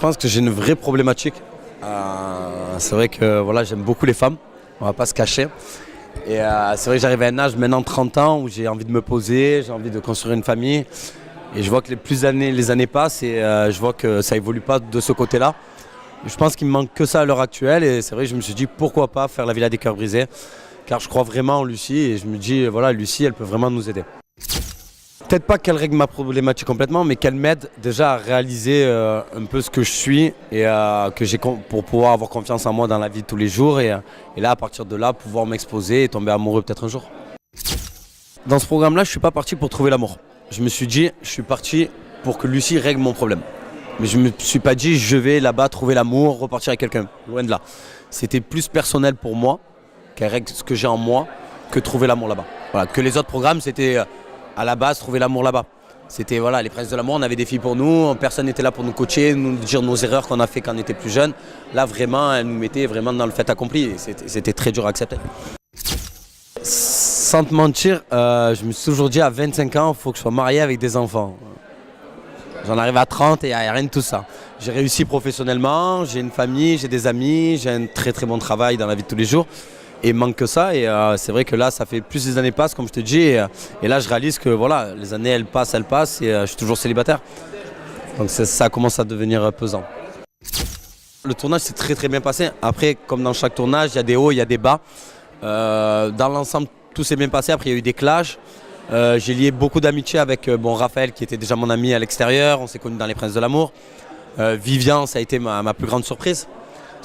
pense que j'ai une vraie problématique. C'est vrai que voilà, j'aime beaucoup les femmes, on va pas se cacher. Et c'est vrai que j'arrive à un âge maintenant 30 ans où j'ai envie de me poser, j'ai envie de construire une famille. Et je vois que les années passent et je vois que ça évolue pas de ce côté-là. Je pense qu'il me manque que ça à l'heure actuelle et c'est vrai que je me suis dit pourquoi pas faire la Villa des Cœurs Brisés. Car je crois vraiment en Lucie et je me dis voilà, Lucie elle peut vraiment nous aider. Peut-être pas qu'elle règle ma problématique complètement, mais qu'elle m'aide déjà à réaliser un peu ce que je suis et pour pouvoir avoir confiance en moi dans la vie de tous les jours et là à partir de là pouvoir m'exposer et tomber amoureux peut-être un jour. Dans ce programme-là, je suis pas parti pour trouver l'amour. Je me suis dit, je suis parti pour que Lucie règle mon problème. Mais je me suis pas dit, je vais là-bas trouver l'amour, repartir avec quelqu'un. Loin de là. C'était plus personnel pour moi, qu'elle règle ce que j'ai en moi, que trouver l'amour là-bas. Voilà, que les autres programmes, c'était à la base trouver l'amour là-bas. C'était voilà, les princes de l'amour, on avait des filles pour nous, personne n'était là pour nous coacher, nous dire nos erreurs qu'on a fait quand on était plus jeune. Là vraiment, elle nous mettait vraiment dans le fait accompli et c'était très dur à accepter. Sans te mentir, je me suis toujours dit à 25 ans, il faut que je sois marié avec des enfants. J'en arrive à 30 et il n'y a rien de tout ça. J'ai réussi professionnellement, j'ai une famille, j'ai des amis, j'ai un très très bon travail dans la vie de tous les jours. Et il manque que ça et c'est vrai que là ça fait plus les années passent comme je te dis et là je réalise que voilà, les années elles passent et je suis toujours célibataire. Donc ça commence à devenir pesant. Le tournage s'est très très bien passé. Après comme dans chaque tournage il y a des hauts, il y a des bas. Dans l'ensemble tout s'est bien passé, après il y a eu des clashs. J'ai lié beaucoup d'amitié avec Raphaël qui était déjà mon ami à l'extérieur, on s'est connus dans Les Princes de l'amour. Vivian ça a été ma plus grande surprise.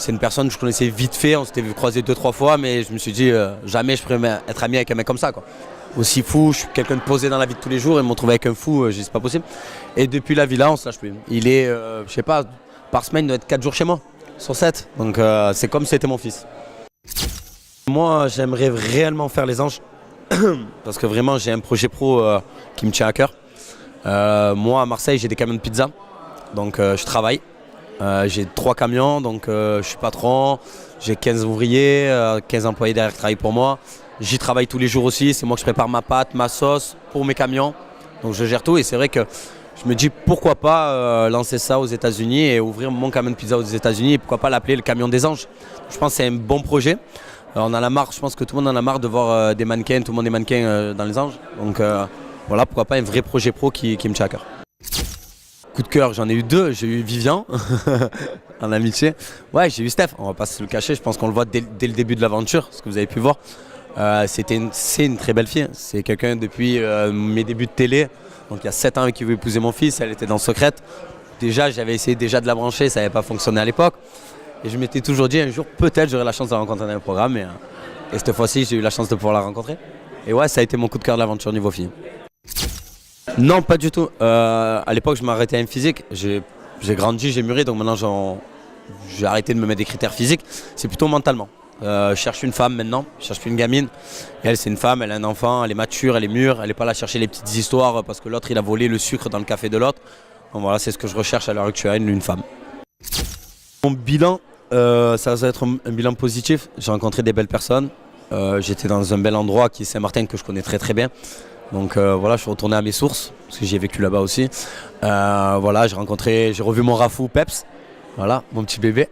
C'est une personne que je connaissais vite fait, on s'était croisé 2-3 fois, mais je me suis dit jamais je pourrais être ami avec un mec comme ça, quoi. Aussi fou, je suis quelqu'un de posé dans la vie de tous les jours et me retrouver avec un fou, je dis c'est pas possible. Et depuis la villa, on se lâche plus. Il est, je sais pas, par semaine, il doit être 4 jours chez moi, sur 7. Donc c'est comme si c'était mon fils. Moi, j'aimerais réellement faire les Anges, parce que vraiment j'ai un projet pro qui me tient à cœur. Moi à Marseille, j'ai des camions de pizza, donc je travaille. J'ai 3 camions, donc je suis patron, j'ai 15 ouvriers, 15 employés derrière qui travaillent pour moi. J'y travaille tous les jours aussi, c'est moi qui prépare ma pâte, ma sauce pour mes camions. Donc je gère tout et c'est vrai que je me dis pourquoi pas lancer ça aux États-Unis et ouvrir mon camion de pizza aux États-Unis et pourquoi pas l'appeler le camion des anges. Je pense que c'est un bon projet. On a la marre, je pense que tout le monde en a marre de voir des mannequins, tout le monde est mannequin dans les anges. Donc voilà, pourquoi pas un vrai projet pro qui me tient à cœur. Coup de cœur, j'en ai eu 2, j'ai eu Vivian en amitié. Ouais, j'ai eu Steph, on va pas se le cacher, je pense qu'on le voit dès le début de l'aventure, ce que vous avez pu voir. C'est une très belle fille, c'est quelqu'un depuis mes débuts de télé, donc il y a 7 ans qui veut épouser mon fils, elle était dans Secrète. Déjà, j'avais essayé de la brancher, ça n'avait pas fonctionné à l'époque. Et je m'étais toujours dit un jour, peut-être j'aurai la chance de la rencontrer dans un programme. Et cette fois-ci, j'ai eu la chance de pouvoir la rencontrer. Et ouais, ça a été mon coup de cœur de l'aventure niveau fille. Non, pas du tout. À l'époque, je m'arrêtais à une physique. J'ai grandi, j'ai mûri, donc maintenant j'ai arrêté de me mettre des critères physiques. C'est plutôt mentalement. Je cherche une femme maintenant, je cherche plus une gamine. Et elle, c'est une femme, elle a un enfant, elle est mature, elle est mûre. Elle n'est pas là chercher les petites histoires parce que l'autre, il a volé le sucre dans le café de l'autre. Donc voilà, c'est ce que je recherche à l'heure actuelle, une femme. Mon bilan, ça va être un bilan positif. J'ai rencontré des belles personnes. J'étais dans un bel endroit qui est Saint-Martin que je connais très très bien. Donc voilà, je suis retourné à mes sources parce que j'ai vécu là-bas aussi. Voilà, j'ai revu mon Rafou Peps. Voilà, mon petit bébé.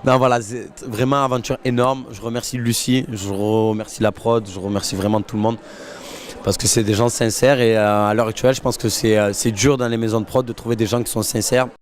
Non voilà, c'est vraiment une aventure énorme. Je remercie Lucie, je remercie la prod, je remercie vraiment tout le monde. Parce que c'est des gens sincères et à l'heure actuelle, je pense que c'est dur dans les maisons de prod de trouver des gens qui sont sincères.